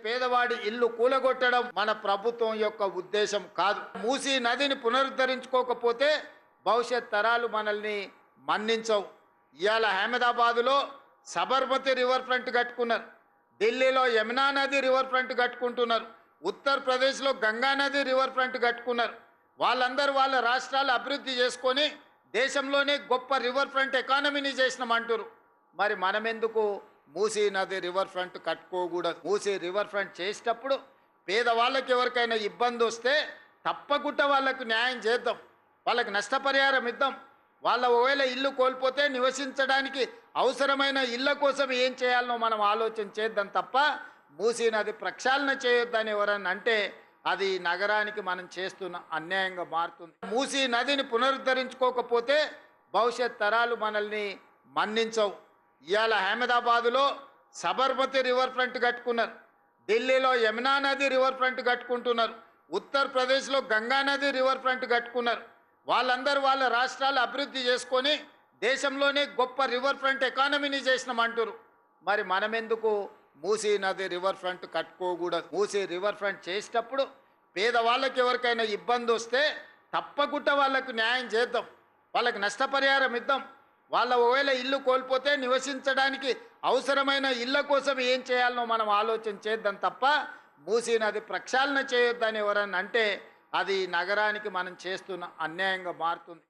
పేదవాడి ఇల్లు కూలగొట్టడం మన ప్రభుత్వం యొక్క ఉద్దేశం కాదు. మూసీ నదిని పునరుద్ధరించుకోకపోతే భవిష్యత్ తరాలు మనల్ని మన్నించవు. ఇవాళ అహ్మదాబాదులో సబర్మతి రివర్ ఫ్రంట్ కట్టుకున్నారు, ఢిల్లీలో యమునా నది రివర్ ఫ్రంట్ కట్టుకుంటున్నారు, ఉత్తరప్రదేశ్లో గంగా నది రివర్ ఫ్రంట్ కట్టుకున్నారు. వాళ్ళందరూ వాళ్ళ రాష్ట్రాలు అభివృద్ధి చేసుకొని దేశంలోనే గొప్ప రివర్ ఫ్రంట్ ఎకానమీని చేసినామంటారు. మరి మనం ఎందుకు మూసీ నది రివర్ ఫ్రంట్ కట్టుకోకూడదు? మూసీ రివర్ ఫ్రంట్ చేసేటప్పుడు పేదవాళ్ళకి ఎవరికైనా ఇబ్బంది వస్తే తప్పకుండా వాళ్ళకు న్యాయం చేద్దాం, వాళ్ళకి నష్టపరిహారం ఇద్దాం. వాళ్ళ ఒకవేళ ఇల్లు కోల్పోతే నివసించడానికి అవసరమైన ఇళ్ళ కోసం ఏం చేయాలనో మనం ఆలోచన చేద్దాం తప్ప మూసీ నది ప్రక్షాళన చేయొద్దని ఎవరన్నా అంటే అది నగరానికి మనం చేస్తున్న అన్యాయంగా మారుతుంది. మూసీ నదిని పునరుద్ధరించుకోకపోతే భవిష్యత్ తరాలు మనల్ని మన్నించవు. ఇవాళ అహ్మదాబాదులో సబర్మతి రివర్ ఫ్రంట్ కట్టుకున్నారు, ఢిల్లీలో యమునా నది రివర్ ఫ్రంట్ కట్టుకుంటున్నారు, ఉత్తరప్రదేశ్లో గంగా నది రివర్ ఫ్రంట్ కట్టుకున్నారు. వాళ్ళందరూ వాళ్ళ రాష్ట్రాలు అభివృద్ధి చేసుకొని దేశంలోనే గొప్ప రివర్ ఫ్రంట్ ఎకానమీని చేసినామంటారు. మరి మనం ఎందుకు మూసీ నది రివర్ ఫ్రంట్ కట్టుకోకూడదు? మూసీ రివర్ ఫ్రంట్ చేసేటప్పుడు పేదవాళ్ళకి ఎవరికైనా ఇబ్బంది వస్తే తప్పకుండా వాళ్ళకు న్యాయం చేద్దాం, వాళ్ళకి నష్టపరిహారం ఇద్దాం. వాళ్ళ ఒకవేళ ఇల్లు కోల్పోతే నివసించడానికి అవసరమైన ఇళ్ళ కోసం ఏం చేయాలనో మనం ఆలోచన చేద్దాం తప్ప మూసీ నది ప్రక్షాళన చేయొద్దని ఎవరన్నా అంటే అది నగరానికి మనం చేస్తున్న అన్యాయంగా మారుతుంది.